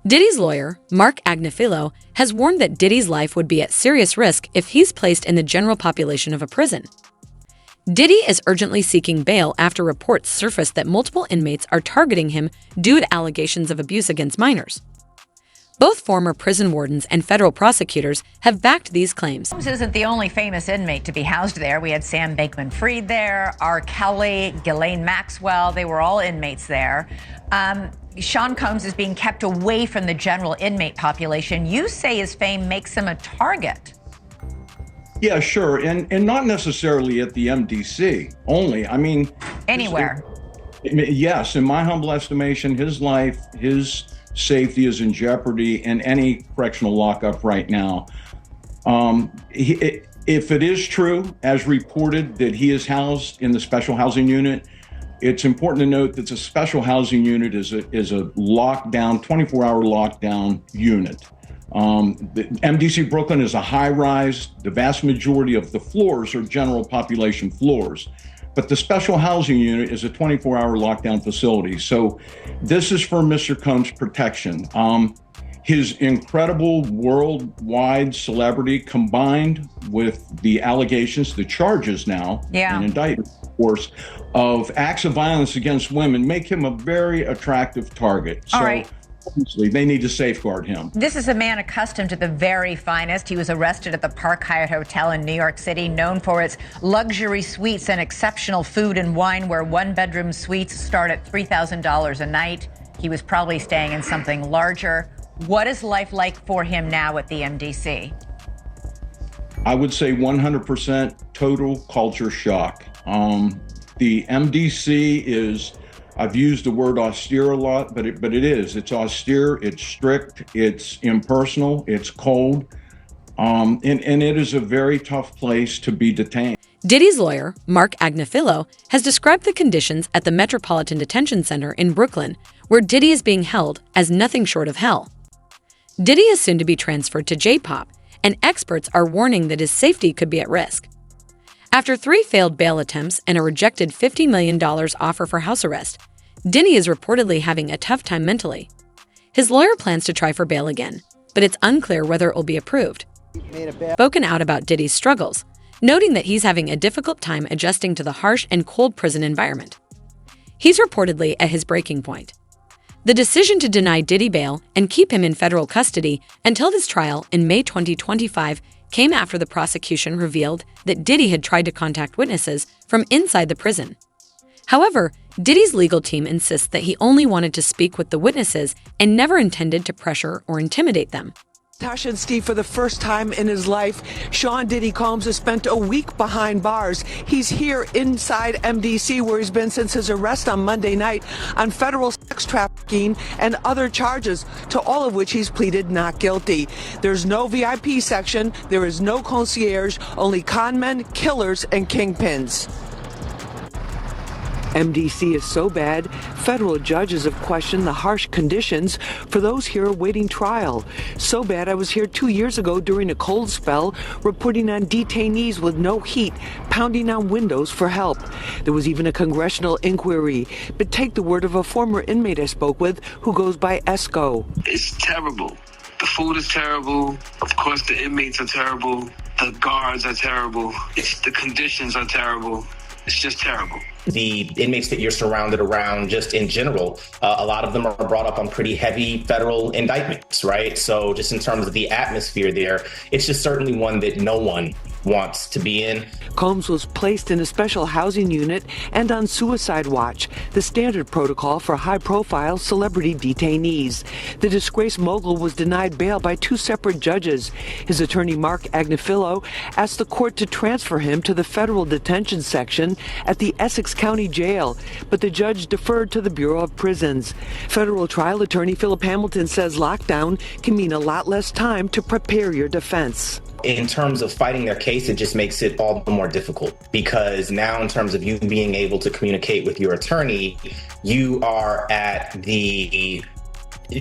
Diddy's lawyer, Mark Agnifilo, has warned that Diddy's life would be at serious risk if he's placed in the general population of a prison. Diddy is urgently seeking bail after reports surfaced that multiple inmates are targeting him due to allegations of abuse against minors. Both former prison wardens and federal prosecutors have backed these claims. Combs isn't the only famous inmate to be housed there. We had Sam Bankman-Fried there, R. Kelly, Ghislaine Maxwell. They were all inmates there. Sean Combs is being kept away from the general inmate population. You say his fame makes him a target. Yeah, sure. And not necessarily at the MDC only. I mean, anywhere. Yes. In my humble estimation, his life, his safety is in jeopardy in any correctional lockup right now. If it is true, as reported, that he is housed in the special housing unit, it's important to note that the special housing unit is a lockdown, 24-hour lockdown unit. The MDC Brooklyn is a high-rise. The vast majority of the floors are general population floors. But the special housing unit is a 24-hour lockdown facility. So this is for Mr. Combs' protection. His incredible worldwide celebrity combined with the allegations, the charges now, and indictment, of course, of acts of violence against women make him a very attractive target. All right. Obviously, they need to safeguard him. This is a man accustomed to the very finest. He was arrested at the Park Hyatt Hotel in New York City, known for its luxury suites and exceptional food and wine, where one-bedroom suites start at $3,000 a night. He was probably staying in something larger. What is life like for him now at the MDC? I would say 100% total culture shock. The MDC is, I've used the word austere a lot, but it is. It's austere, it's strict, it's impersonal, it's cold, and it is a very tough place to be detained. Diddy's lawyer, Mark Agnifilo, has described the conditions at the Metropolitan Detention Center in Brooklyn, where Diddy is being held, as nothing short of hell. Diddy is soon to be transferred to J-Pop, and experts are warning that his safety could be at risk. After 3 failed bail attempts and a rejected $50 million offer for house arrest, Diddy is reportedly having a tough time mentally. His lawyer plans to try for bail again, but it's unclear whether it will be approved. Spoken out about Diddy's struggles, noting that he's having a difficult time adjusting to the harsh and cold prison environment. He's reportedly at his breaking point. The decision to deny Diddy bail and keep him in federal custody until his trial in May 2025 came after the prosecution revealed that Diddy had tried to contact witnesses from inside the prison. However, Diddy's legal team insists that he only wanted to speak with the witnesses and never intended to pressure or intimidate them. Tasha and Steve, for the first time in his life, Sean Diddy Combs has spent a week behind bars. He's here inside MDC, where he's been since his arrest on Monday night on federal sex trafficking and other charges, to all of which he's pleaded not guilty. There's no VIP section, there is no concierge, only con men, killers, and kingpins. MDC is so bad, federal judges have questioned the harsh conditions for those here awaiting trial. So bad I was here 2 years ago during a cold spell, reporting on detainees with no heat, pounding on windows for help. There was even a congressional inquiry. But take the word of a former inmate I spoke with who goes by Esco. It's terrible. The food is terrible. Of course, the inmates are terrible. The guards are terrible. The conditions are terrible. It's just terrible. The inmates that you're surrounded around, just in general, a lot of them are brought up on pretty heavy federal indictments, right? So just in terms of the atmosphere there, it's just certainly one that no one wants to be in. Combs was placed in a special housing unit and on suicide watch, the standard protocol for high-profile celebrity detainees. The disgraced mogul was denied bail by 2 separate judges. His attorney, Mark Agnifilo, asked the court to transfer him to the federal detention section at the Essex County Jail, but the judge deferred to the Bureau of Prisons. Federal trial attorney Philip Hamilton says lockdown can mean a lot less time to prepare your defense. In terms of fighting their case, it just makes it all the more difficult, because now in terms of you being able to communicate with your attorney, you are at the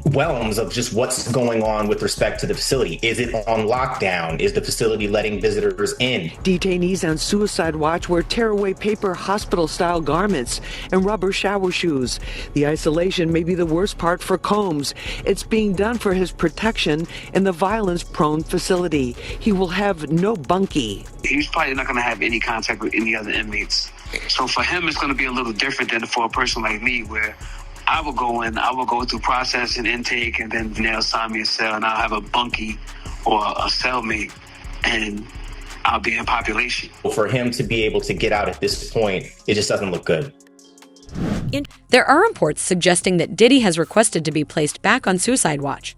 realms of just what's going on with respect to the facility. Is it on lockdown? Is the facility letting visitors in? Detainees on suicide watch wear tearaway paper hospital-style garments and rubber shower shoes. The isolation may be the worst part for Combs. It's being done for his protection in the violence-prone facility. He will have no bunkie. He's probably not going to have any contact with any other inmates. So for him, it's going to be a little different than for a person like me, where I will go in, I will go through process and intake, and then they'll assign me a cell, and I'll have a bunkie or a cellmate, and I'll be in population. For him to be able to get out at this point, it just doesn't look good. There are reports suggesting that Diddy has requested to be placed back on suicide watch.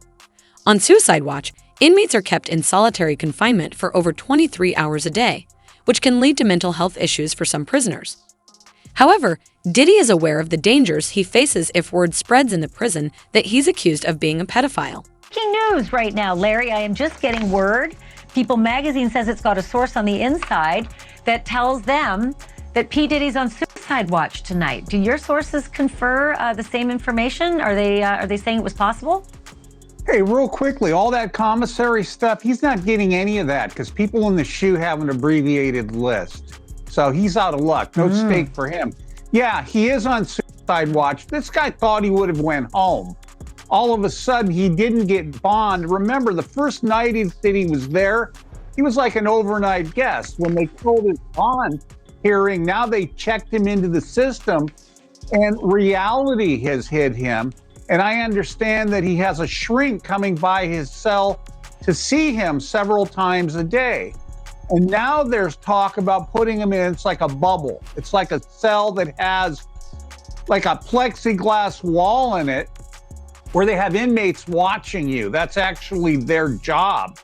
On suicide watch, inmates are kept in solitary confinement for over 23 hours a day, which can lead to mental health issues for some prisoners. However, Diddy is aware of the dangers he faces if word spreads in the prison that he's accused of being a pedophile. Breaking news right now, Larry. I am just getting word. People magazine says it's got a source on the inside that tells them that P. Diddy's on suicide watch tonight. Do your sources confer the same information? Are they saying it was possible? Hey, real quickly, all that commissary stuff, he's not getting any of that because people in the SHU have an abbreviated list. So he's out of luck. No stake for him. Yeah, he is on suicide watch. This guy thought he would have went home. All of a sudden, he didn't get bond. Remember, the first night that he was there, he was like an overnight guest. When they called his bond hearing, now they checked him into the system, and reality has hit him. And I understand that he has a shrink coming by his cell to see him several times a day. And now there's talk about putting him in, it's like a bubble. It's like a cell that has like a plexiglass wall in it where they have inmates watching you. That's actually their job,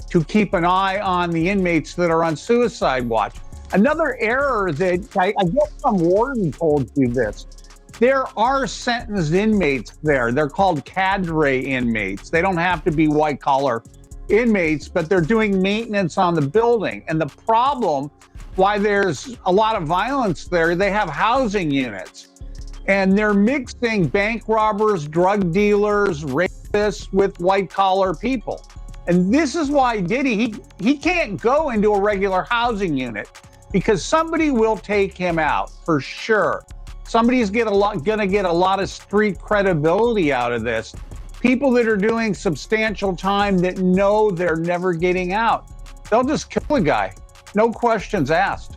to keep an eye on the inmates that are on suicide watch. Another error that I guess some warden told you this. There are sentenced inmates there. They're called cadre inmates. They don't have to be white collar inmates, but they're doing maintenance on the building. And the problem why there's a lot of violence there, they have housing units. And they're mixing bank robbers, drug dealers, rapists with white collar people. And this is why Diddy, he can't go into a regular housing unit because somebody will take him out for sure. Somebody's gonna get a lot of street credibility out of this. People that are doing substantial time that know they're never getting out. They'll just kill a guy. No questions asked.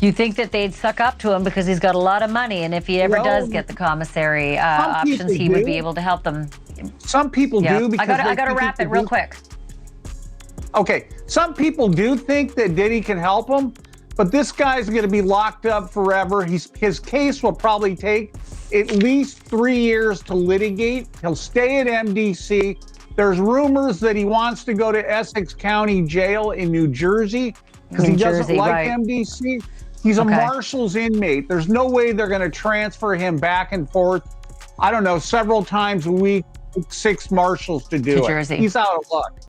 You think that they'd suck up to him because he's got a lot of money, and if he ever does get the commissary options, he would be able to help them. Some people do because I got to wrap it real quick. Okay, some people do think that Diddy can help them, but this guy's going to be locked up forever. His case will probably take at least 3 years to litigate. He'll stay at MDC. There's rumors that he wants to go to Essex County Jail in New Jersey because he doesn't like MDC. He's a marshal's inmate. There's no way they're going to transfer him back and forth, I don't know, several times a week, 6 marshals to do it. He's out of luck.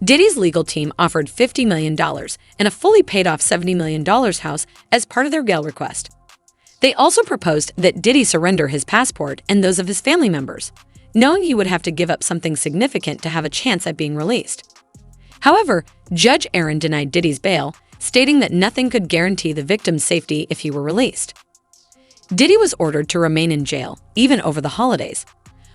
Diddy's legal team offered $50 million and a fully paid-off $70 million house as part of their bail request. They also proposed that Diddy surrender his passport and those of his family members, knowing he would have to give up something significant to have a chance at being released. However, Judge Aaron denied Diddy's bail, stating that nothing could guarantee the victim's safety if he were released. Diddy was ordered to remain in jail, even over the holidays.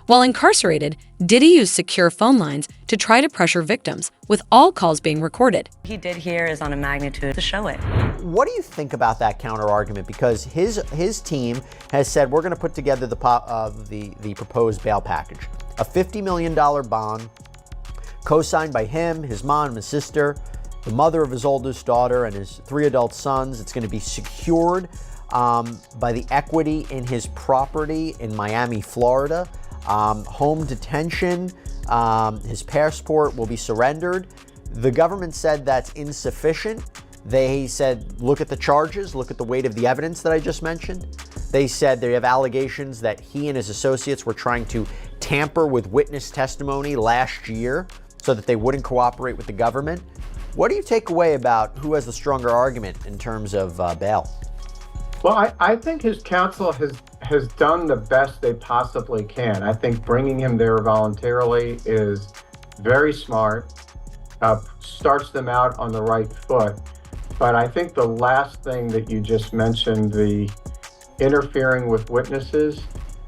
While incarcerated, Diddy used secure phone lines to try to pressure victims, with all calls being recorded. What he did here is on a magnitude to show it. What do you think about that counter argument? Because his team has said we're going to put together the proposed bail package, a $50 million bond, co-signed by him, his mom, his sister, the mother of his oldest daughter, and his 3 adult sons. It's going to be secured by the equity in his property in Miami, Florida. Home detention, his passport will be surrendered. The government said that's insufficient. They said, look at the charges, look at the weight of the evidence that I just mentioned. They said they have allegations that he and his associates were trying to tamper with witness testimony last year so that they wouldn't cooperate with the government. What do you take away about who has the stronger argument in terms of bail? Well, I think his counsel has done the best they possibly can. I think bringing him there voluntarily is very smart, starts them out on the right foot. But I think the last thing that you just mentioned, the interfering with witnesses.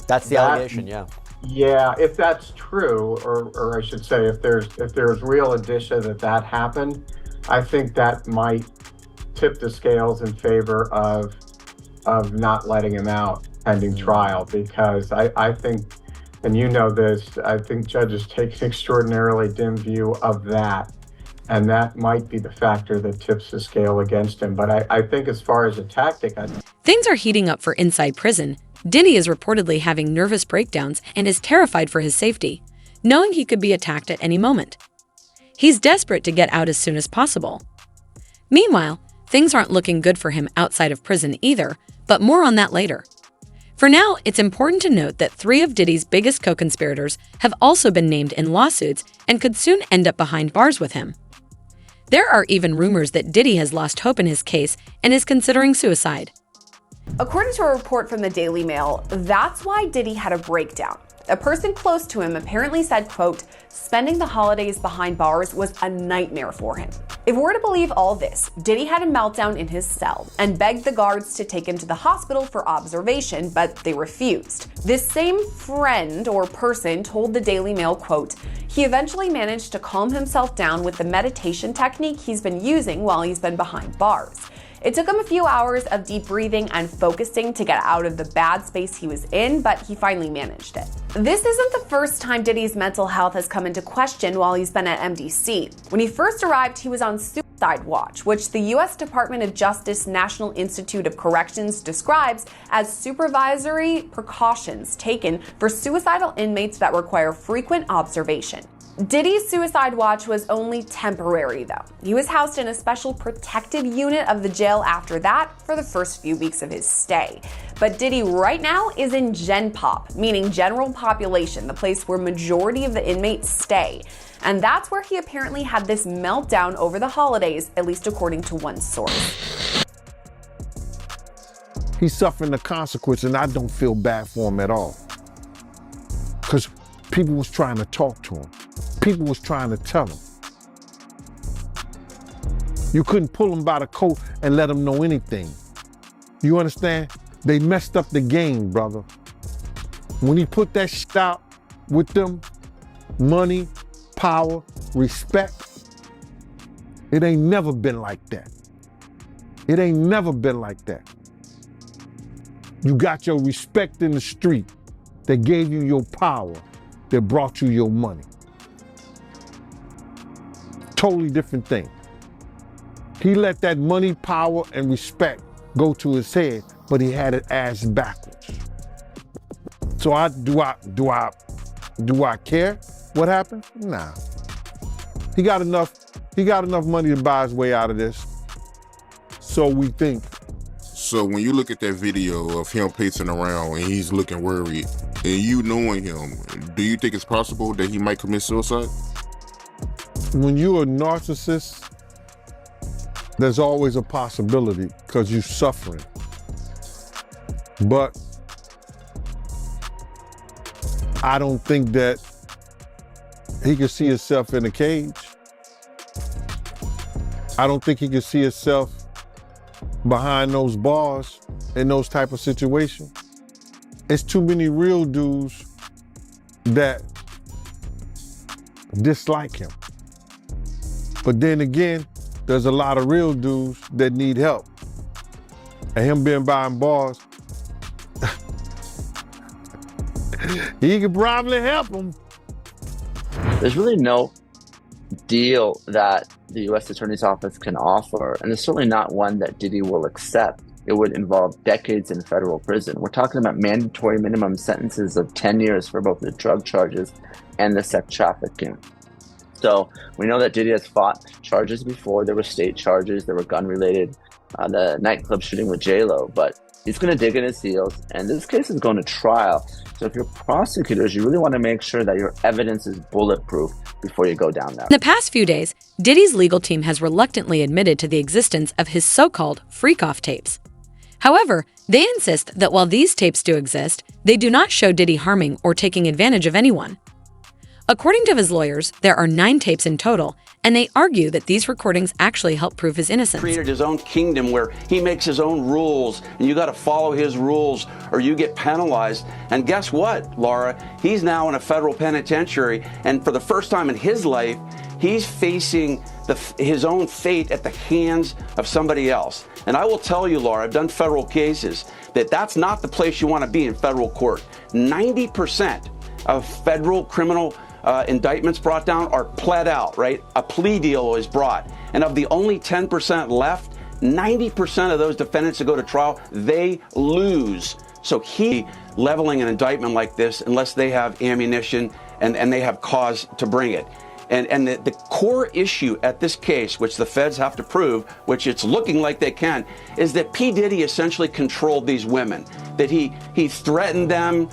That's the allegation, yeah. Yeah, if that's true, or I should say, if there's real indicia that happened, I think that might tip the scales in favor of not letting him out pending trial, because I think, and you know this, I think judges take an extraordinarily dim view of that, and that might be the factor that tips the scale against him. But I think as far as a tactic, Things are heating up for inside prison. Diddy is reportedly having nervous breakdowns and is terrified for his safety, knowing he could be attacked at any moment. He's desperate to get out as soon as possible. Meanwhile, things aren't looking good for him outside of prison either, but more on that later. For now, it's important to note that 3 of Diddy's biggest co-conspirators have also been named in lawsuits and could soon end up behind bars with him. There are even rumors that Diddy has lost hope in his case and is considering suicide. According to a report from the Daily Mail, that's why Diddy had a breakdown. A person close to him apparently said, quote, spending the holidays behind bars was a nightmare for him. If we're to believe all this, Diddy had a meltdown in his cell and begged the guards to take him to the hospital for observation, but they refused. This same friend or person told the Daily Mail, quote, he eventually managed to calm himself down with the meditation technique he's been using while he's been behind bars. It took him a few hours of deep breathing and focusing to get out of the bad space he was in, but he finally managed it. This isn't the first time Diddy's mental health has come into question while he's been at MDC. When he first arrived, he was on suicide watch, which the U.S. Department of Justice National Institute of Corrections describes as supervisory precautions taken for suicidal inmates that require frequent observation. Diddy's suicide watch was only temporary, though. He was housed in a special protective unit of the jail after that for the first few weeks of his stay. But Diddy right now is in Gen Pop, meaning general population, the place where majority of the inmates stay. And that's where he apparently had this meltdown over the holidays, at least according to one source. He's suffering the consequence, and I don't feel bad for him at all. Because people was trying to talk to him. People was trying to tell him. You couldn't pull him by the coat and let him know anything. You understand? They messed up the game, brother. When he put that shit out with them, money, power, respect, it ain't never been like that. It ain't never been like that. You got your respect in the street that gave you your power, that brought you your money. Totally different thing. He let that money, power, and respect go to his head, but he had it ass backwards. So do I care what happened? Nah. He got enough money to buy his way out of this. So we think. So when you look at that video of him pacing around and he's looking worried, and you knowing him, do you think it's possible that he might commit suicide? When you're a narcissist, there's always a possibility because you're suffering. But I don't think that he can see himself in a cage. I don't think he can see himself behind those bars in those type of situations. It's too many real dudes that dislike him. But then again, there's a lot of real dudes that need help. And him being behind bars, he could probably help them. There's really no deal that the U.S. Attorney's Office can offer, and it's certainly not one that Diddy will accept. It would involve decades in federal prison. We're talking about mandatory minimum sentences of 10 years for both the drug charges and the sex trafficking. So we know that Diddy has fought charges before. There were state charges, there were gun-related, the nightclub shooting with J-Lo, but he's going to dig in his heels, and this case is going to trial. So if you're prosecutors, you really want to make sure that your evidence is bulletproof before you go down there. In the past few days, Diddy's legal team has reluctantly admitted to the existence of his so-called freak-off tapes. However, they insist that while these tapes do exist, they do not show Diddy harming or taking advantage of anyone. According to his lawyers, there are 9 tapes in total, and they argue that these recordings actually help prove his innocence. Created his own kingdom where he makes his own rules, and you got to follow his rules or you get penalized. And guess what, Laura? He's now in a federal penitentiary, and for the first time in his life, he's facing his own fate at the hands of somebody else. And I will tell you, Laura, I've done federal cases, that's not the place you want to be in federal court. 90% of federal criminal indictments brought down are pled out, right? A plea deal is brought. And of the only 10% left, 90% of those defendants that go to trial, they lose. So he leveling an indictment like this unless they have ammunition and they have cause to bring it. And the core issue at this case, which the feds have to prove, which it's looking like they can, is that P. Diddy essentially controlled these women, that he threatened them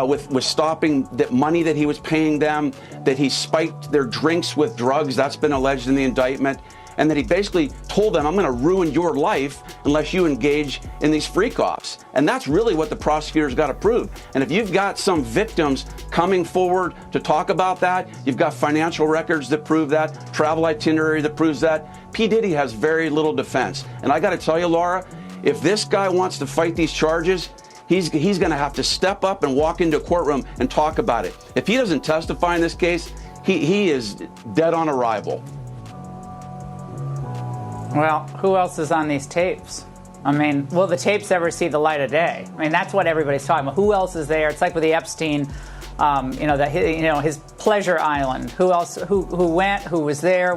with stopping the money that he was paying them, that he spiked their drinks with drugs, that's been alleged in the indictment, and that he basically told them, I'm going to ruin your life unless you engage in these freak-offs. And that's really what the prosecutor's got to prove. And if you've got some victims coming forward to talk about that, you've got financial records that prove that, travel itinerary that proves that, P. Diddy has very little defense. And I got to tell you, Laura, if this guy wants to fight these charges, he's going to have to step up and walk into a courtroom and talk about it. If he doesn't testify in this case, he is dead on arrival. Well, who else is on these tapes? I mean, will the tapes ever see the light of day? I mean, that's what everybody's talking about. Who else is there? It's like with the Epstein, his pleasure island. Who else? Who went? Who was there?